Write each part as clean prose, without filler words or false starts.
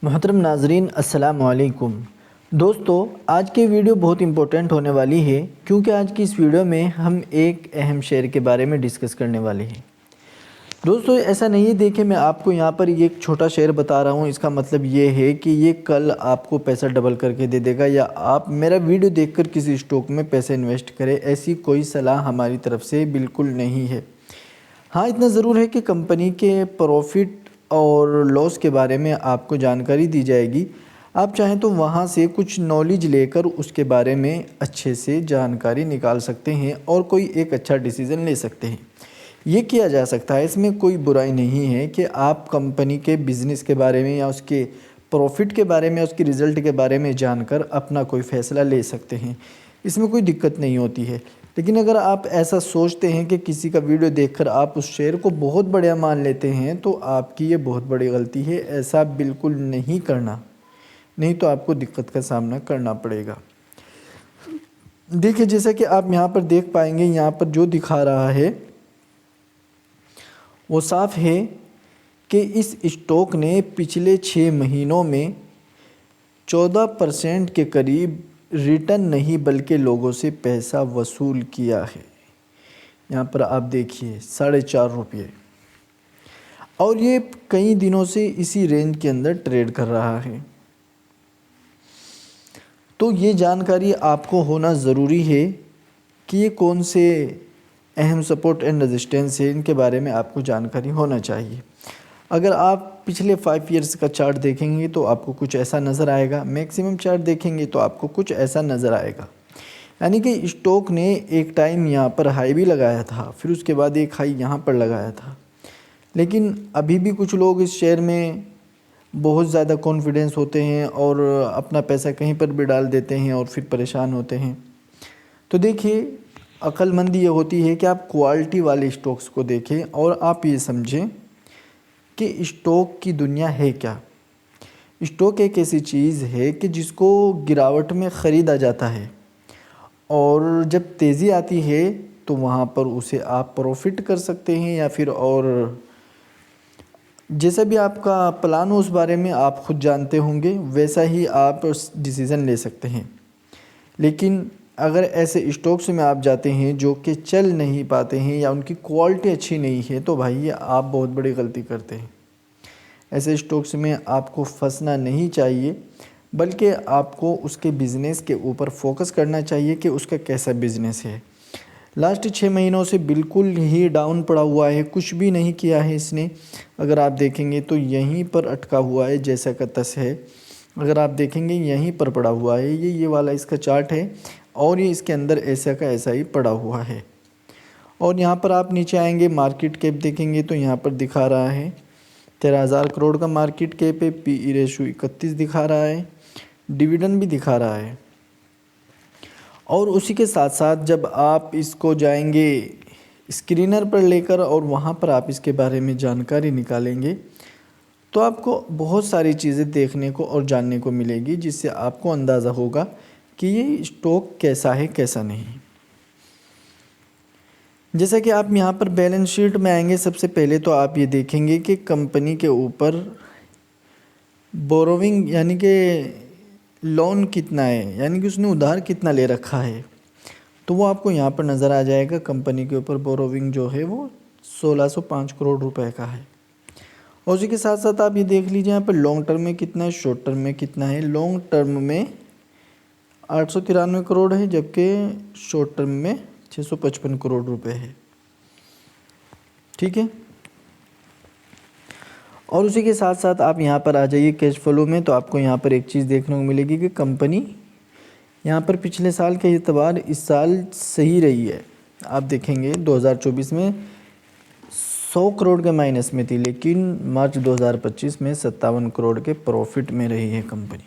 मोहतरम नाजरीन अस्सलाम वालेकुम। दोस्तों, आज की वीडियो बहुत इंपॉर्टेंट होने वाली है क्योंकि आज की इस वीडियो में हम एक अहम शेयर के बारे में डिस्कस करने वाले हैं। दोस्तों, ऐसा नहीं है देखिए मैं आपको यहाँ पर ये एक छोटा शेयर बता रहा हूँ, इसका मतलब ये है कि ये कल आपको पैसा डबल करके दे देगा या आप मेरा वीडियो देखकर किसी स्टॉक में पैसे इन्वेस्ट करें, ऐसी कोई सलाह हमारी तरफ से बिल्कुल नहीं है। हाँ, इतना ज़रूर है कि कंपनी के प्रॉफिट और लॉस के बारे में आपको जानकारी दी जाएगी। आप चाहें तो वहाँ से कुछ नॉलेज लेकर उसके बारे में अच्छे से जानकारी निकाल सकते हैं और कोई एक अच्छा डिसीज़न ले सकते हैं। ये किया जा सकता है, इसमें कोई बुराई नहीं है कि आप कंपनी के बिज़नेस के बारे में या उसके प्रॉफिट के बारे में, उसके रिज़ल्ट के बारे में जानकर अपना कोई फ़ैसला ले सकते हैं। इसमें कोई दिक्कत नहीं होती है। लेकिन अगर आप ऐसा सोचते हैं कि किसी का वीडियो देखकर आप उस शेयर को बहुत बढ़िया मान लेते हैं तो आपकी ये बहुत बड़ी गलती है। ऐसा बिल्कुल नहीं करना, नहीं तो आपको दिक्कत का सामना करना पड़ेगा। देखिए, जैसा कि आप यहाँ पर देख पाएंगे, यहाँ पर जो दिखा रहा है वो साफ है कि इस स्टॉक ने पिछले 6 महीनों में 14% के करीब रिटर्न नहीं बल्कि लोगों से पैसा वसूल किया है। यहाँ पर आप देखिए 4.5 रुपये, और ये कई दिनों से इसी रेंज के अंदर ट्रेड कर रहा है। तो ये जानकारी आपको होना ज़रूरी है कि ये कौन से अहम सपोर्ट एंड रेजिस्टेंस है, इनके बारे में आपको जानकारी होना चाहिए। अगर आप पिछले 5 ईयर्स का चार्ट देखेंगे तो आपको कुछ ऐसा नज़र आएगा, मैक्सिमम चार्ट देखेंगे तो आपको कुछ ऐसा नज़र आएगा। यानी कि स्टॉक ने एक टाइम यहाँ पर हाई भी लगाया था, फिर उसके बाद एक हाई यहाँ पर लगाया था, लेकिन अभी भी कुछ लोग इस शेयर में बहुत ज़्यादा कॉन्फिडेंस होते हैं और अपना पैसा कहीं पर भी डाल देते हैं और फिर परेशान होते हैं। तो देखिए, अक्लमंदी ये होती है कि आप क्वालिटी वाले स्टॉक्स को देखें और आप ये समझें कि स्टॉक की दुनिया है क्या। स्टॉक एक ऐसी चीज़ है कि जिसको गिरावट में ख़रीदा जाता है और जब तेज़ी आती है तो वहाँ पर उसे आप प्रॉफिट कर सकते हैं या फिर और जैसा भी आपका प्लान हो उस बारे में आप खुद जानते होंगे, वैसा ही आप डिसीज़न ले सकते हैं। लेकिन अगर ऐसे स्टॉक्स में आप जाते हैं जो कि चल नहीं पाते हैं या उनकी क्वालिटी अच्छी नहीं है तो भाई आप बहुत बड़ी गलती करते हैं। ऐसे स्टॉक्स में आपको फंसना नहीं चाहिए, बल्कि आपको उसके बिज़नेस के ऊपर फोकस करना चाहिए कि उसका कैसा बिज़नेस है। लास्ट 6 महीनों से बिल्कुल ही डाउन पड़ा हुआ है, कुछ भी नहीं किया है इसने। अगर आप देखेंगे तो यहीं पर अटका हुआ है जैसा का तस है। अगर आप देखेंगे यहीं पर पड़ा हुआ है, ये वाला इसका चार्ट है और ये इसके अंदर ऐसा का ऐसा ही पड़ा हुआ है। और यहाँ पर आप नीचे आएंगे, मार्केट कैप देखेंगे तो यहाँ पर दिखा रहा है 13,000 करोड़ का मार्केट कैप है। PE रेशो 31 दिखा रहा है, डिविडेंड भी दिखा रहा है। और उसी के साथ साथ जब आप इसको जाएंगे स्क्रीनर पर लेकर और वहाँ पर आप इसके बारे में जानकारी निकालेंगे तो आपको बहुत सारी चीज़ें देखने को और जानने को मिलेगी, जिससे आपको अंदाज़ा होगा कि ये स्टॉक कैसा है कैसा नहीं। जैसा कि आप यहाँ पर बैलेंस शीट में आएंगे, सबसे पहले तो आप ये देखेंगे कि कंपनी के ऊपर बोरोविंग यानी कि लोन कितना है, यानी कि उसने उधार कितना ले रखा है, तो वो आपको यहाँ पर नज़र आ जाएगा। कंपनी के ऊपर बोरोविंग जो है वो 1605 करोड़ रुपए का है। और उसी के साथ साथ आप ये देख लीजिए यहाँ पर लॉन्ग टर्म में कितना है, शॉर्ट टर्म में कितना है। लॉन्ग टर्म में 893 करोड़ है जबकि शॉर्ट टर्म में 655 करोड़ रुपए है। ठीक है। और उसी के साथ साथ आप यहाँ पर आ जाइए कैश फ्लो में, तो आपको यहाँ पर एक चीज़ देखने को मिलेगी कि कंपनी यहाँ पर पिछले साल के एतबार इस साल सही रही है। आप देखेंगे 2024 में 100 करोड़ के माइनस में थी, लेकिन मार्च 2025 में 57 करोड़ के प्रॉफिट में रही है कंपनी।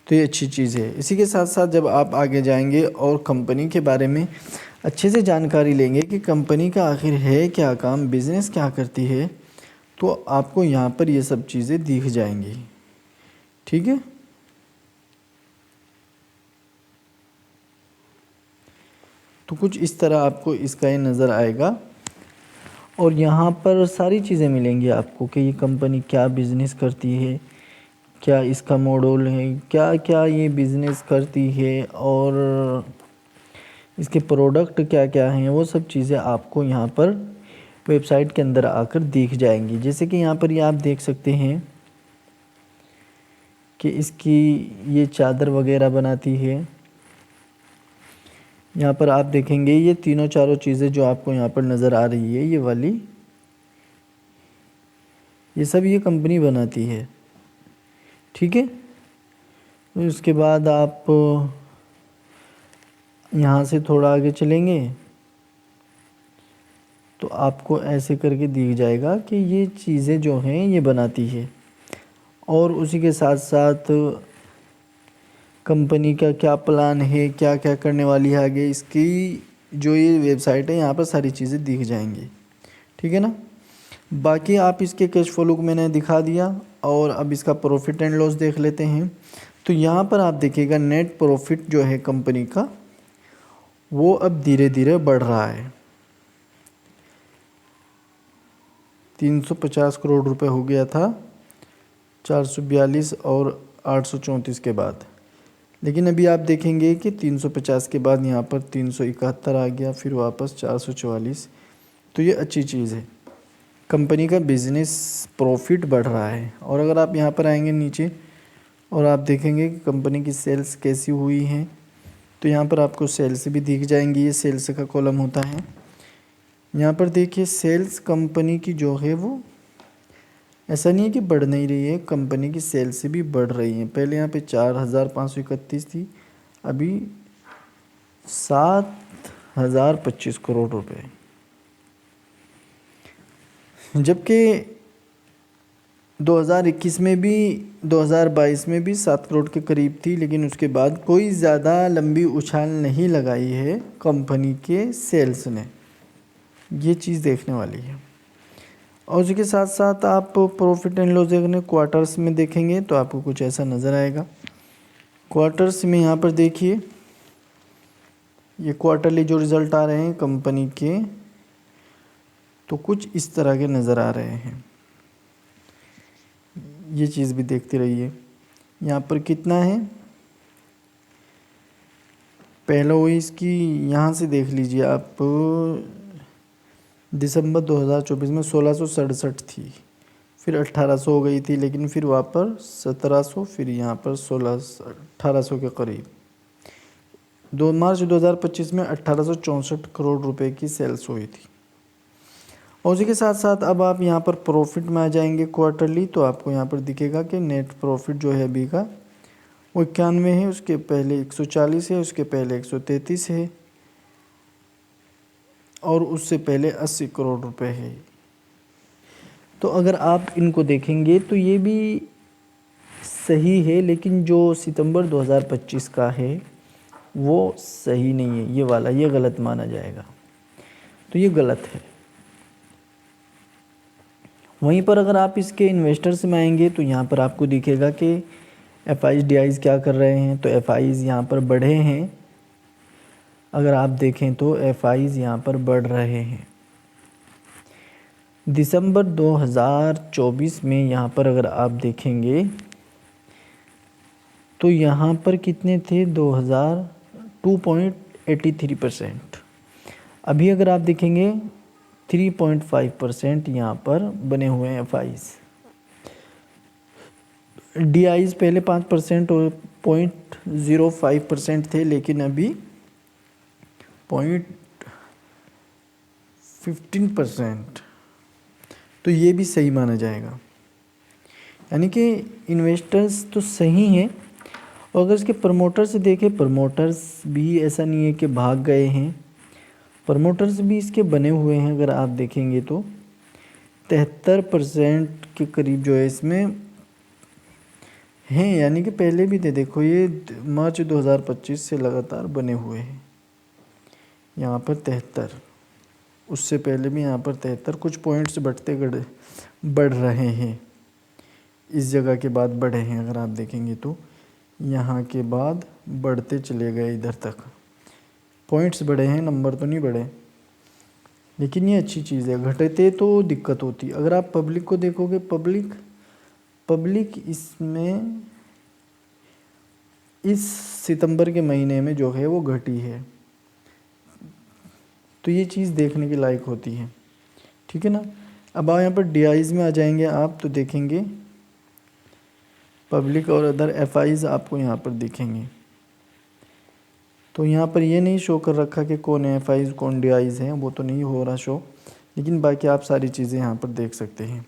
तो ये अच्छी चीज़ है। इसी के साथ साथ जब आप आगे जाएंगे और कंपनी के बारे में अच्छे से जानकारी लेंगे कि कंपनी का आखिर है क्या काम, बिज़नेस क्या करती है, तो आपको यहाँ पर ये सब चीज़ें दिख जाएंगी। ठीक है। तो कुछ इस तरह आपको इसका ये नज़र आएगा और यहाँ पर सारी चीज़ें मिलेंगी आपको कि ये कंपनी क्या बिज़नेस करती है, क्या इसका मॉडल है, क्या क्या ये बिज़नेस करती है और इसके प्रोडक्ट क्या क्या हैं, वो सब चीज़ें आपको यहाँ पर वेबसाइट के अंदर आकर दिख जाएंगी। जैसे कि यहाँ पर ये आप देख सकते हैं कि इसकी ये चादर वगैरह बनाती है। यहाँ पर आप देखेंगे ये तीनों चारों चीज़ें जो आपको यहाँ पर नज़र आ रही है, ये वाली, ये सब ये कंपनी बनाती है। ठीक है, तो इसके बाद आप यहाँ से थोड़ा आगे चलेंगे तो आपको ऐसे करके दिख जाएगा कि ये चीज़ें जो हैं ये बनाती है। और उसी के साथ साथ कंपनी का क्या प्लान है, क्या क्या करने वाली है आगे, इसकी जो ये वेबसाइट है यहाँ पर सारी चीज़ें दिख जाएंगी। ठीक है ना। बाकी आप इसके कैश फ्लो को मैंने दिखा दिया और अब इसका प्रॉफिट एंड लॉस देख लेते हैं। तो यहाँ पर आप देखिएगा नेट प्रॉफिट जो है कंपनी का वो अब धीरे धीरे बढ़ रहा है। 350 करोड़ रुपए हो गया था 442 और 834 के बाद, लेकिन अभी आप देखेंगे कि 350 के बाद यहाँ पर 371 आ गया, फिर वापस 444। तो ये अच्छी चीज़ है, कंपनी का बिज़नेस प्रॉफिट बढ़ रहा है। और अगर आप यहाँ पर आएंगे नीचे और आप देखेंगे कि कंपनी की सेल्स कैसी हुई हैं, तो यहाँ पर आपको सेल्स भी दिख जाएंगी। ये सेल्स का कॉलम होता है। यहाँ पर देखिए सेल्स कंपनी की जो है वो ऐसा नहीं है कि बढ़ नहीं रही है, कंपनी की सेल्स भी बढ़ रही हैं। पहले यहाँ पे 4,531 थी, अभी 7,025 करोड़ रुपए, जबकि 2021 में भी 2022 में भी 7 करोड़ के करीब थी। लेकिन उसके बाद कोई ज़्यादा लंबी उछाल नहीं लगाई है कंपनी के सेल्स ने, ये चीज़ देखने वाली है। और उसके साथ साथ आप प्रॉफिट एंड लॉस देखने क्वार्टर्स में देखेंगे तो आपको कुछ ऐसा नज़र आएगा। क्वार्टर्स में यहाँ पर देखिए ये क्वार्टरली जो रिज़ल्ट आ रहे हैं कंपनी के, तो कुछ इस तरह के नज़र आ रहे हैं। ये चीज़ भी देखते रहिए। यहाँ पर कितना है, पहला वो इसकी यहाँ से देख लीजिए आप, दिसंबर 2024 में 1667 थी, फिर 1800 हो गई थी, लेकिन फिर वापस 1700, फिर यहाँ पर 1800 के करीब। 2 मार्च 2025 में 1864 करोड़ रुपए की सेल्स हुई थी। और उसी के साथ साथ अब आप यहाँ पर प्रॉफिट में आ जाएंगे क्वार्टरली, तो आपको यहाँ पर दिखेगा कि नेट प्रॉफिट जो है अभी का वो 91 है, उसके पहले 140 है, उसके पहले 133 है और उससे पहले 80 करोड़ रुपए है। तो अगर आप इनको देखेंगे तो ये भी सही है, लेकिन जो सितंबर 2025 का है वो सही नहीं है, ये वाला ये गलत माना जाएगा, तो ये गलत है। वहीं पर अगर आप इसके इन्वेस्टर्स में आएंगे तो यहाँ पर आपको दिखेगा कि एफआईज डीआईज क्या कर रहे हैं। तो एफआईज यहाँ पर बढ़े हैं, अगर आप देखें तो एफआईज यहाँ पर बढ़ रहे हैं। दिसंबर 2024 में यहाँ पर अगर आप देखेंगे तो यहाँ पर कितने थे, 2.83%। अभी अगर आप देखेंगे 3.5% यहाँ पर बने हुए हैं एफआईज। डीआईज पहले 5% और 0.05% थे, लेकिन अभी 0.15%। तो ये भी सही माना जाएगा, यानी कि इन्वेस्टर्स तो सही हैं। और अगर इसके प्रमोटर्स से देखें, प्रमोटर्स भी ऐसा नहीं है कि भाग गए हैं, प्रमोटर्स भी इसके बने हुए हैं। अगर आप देखेंगे तो 73% के करीब जो है इसमें हैं, यानी कि पहले भी थे। देखो ये मार्च 2025 से लगातार बने हुए हैं। यहाँ पर 73, उससे पहले भी यहाँ पर 73, कुछ पॉइंट्स बढ़ रहे हैं, इस जगह के बाद बढ़े हैं। अगर आप देखेंगे तो यहाँ के बाद बढ़ते चले गए, इधर तक पॉइंट्स बढ़े हैं, नंबर तो नहीं बढ़े। लेकिन ये अच्छी चीज़ है, घटते तो दिक्कत होती। अगर आप पब्लिक को देखोगे, पब्लिक पब्लिक इसमें इस सितंबर के महीने में जो है वो घटी है, तो ये चीज़ देखने के लायक होती है, ठीक है ना। अब आप यहाँ पर DIs में आ जाएंगे आप, तो देखेंगे पब्लिक और अदर FIs आपको यहाँ पर दिखेंगे। तो यहाँ पर ये नहीं शो कर रखा कि कौन FIs कौन DIs हैं, वो तो नहीं हो रहा शो, लेकिन बाकी आप सारी चीज़ें यहाँ पर देख सकते हैं।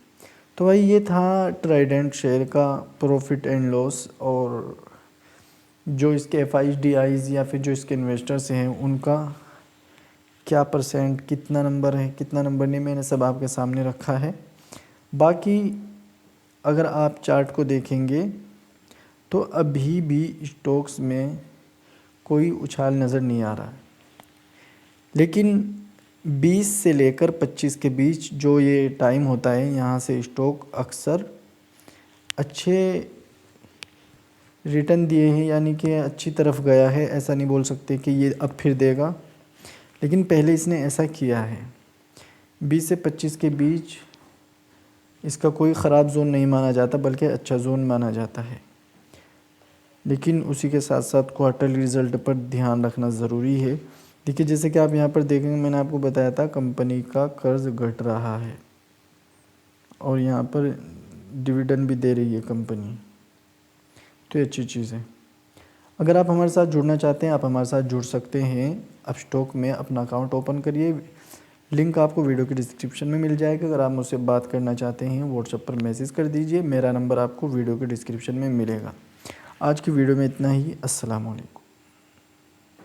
तो भाई ये था ट्राइडेंट शेयर का प्रॉफिट एंड लॉस, और जो इसके FIs DIs या फिर जो इसके इन्वेस्टर्स हैं उनका क्या परसेंट, कितना नंबर है कितना नंबर नहीं, मैंने सब आपके सामने रखा है। बाकी अगर आप चार्ट को देखेंगे तो अभी भी स्टॉक्स में कोई उछाल नज़र नहीं आ रहा है, लेकिन 20 से लेकर 25 के बीच जो ये टाइम होता है, यहाँ से स्टॉक अक्सर अच्छे रिटर्न दिए हैं, यानी कि अच्छी तरफ गया है। ऐसा नहीं बोल सकते कि ये अब फिर देगा, लेकिन पहले इसने ऐसा किया है। 20 से 25 के बीच इसका कोई ख़राब जोन नहीं माना जाता, बल्कि अच्छा जोन माना जाता है। लेकिन उसी के साथ साथ क्वार्टरली रिज़ल्ट पर ध्यान रखना ज़रूरी है। देखिए जैसे कि आप यहाँ पर देखेंगे, मैंने आपको बताया था कंपनी का कर्ज घट रहा है और यहाँ पर डिविडेंड भी दे रही है कंपनी, तो ये अच्छी चीज़ है। अगर आप हमारे साथ जुड़ना चाहते हैं, आप हमारे साथ जुड़ सकते हैं। आप स्टॉक में अपना अकाउंट ओपन करिए, लिंक आपको वीडियो के डिस्क्रिप्शन में मिल जाएगा। अगर आप मुझसे बात करना चाहते हैं व्हाट्सएप पर मैसेज कर दीजिए, मेरा नंबर आपको वीडियो के डिस्क्रिप्शन में मिलेगा। आज की वीडियो में इतना ही। अस्सलाम वालेकुम।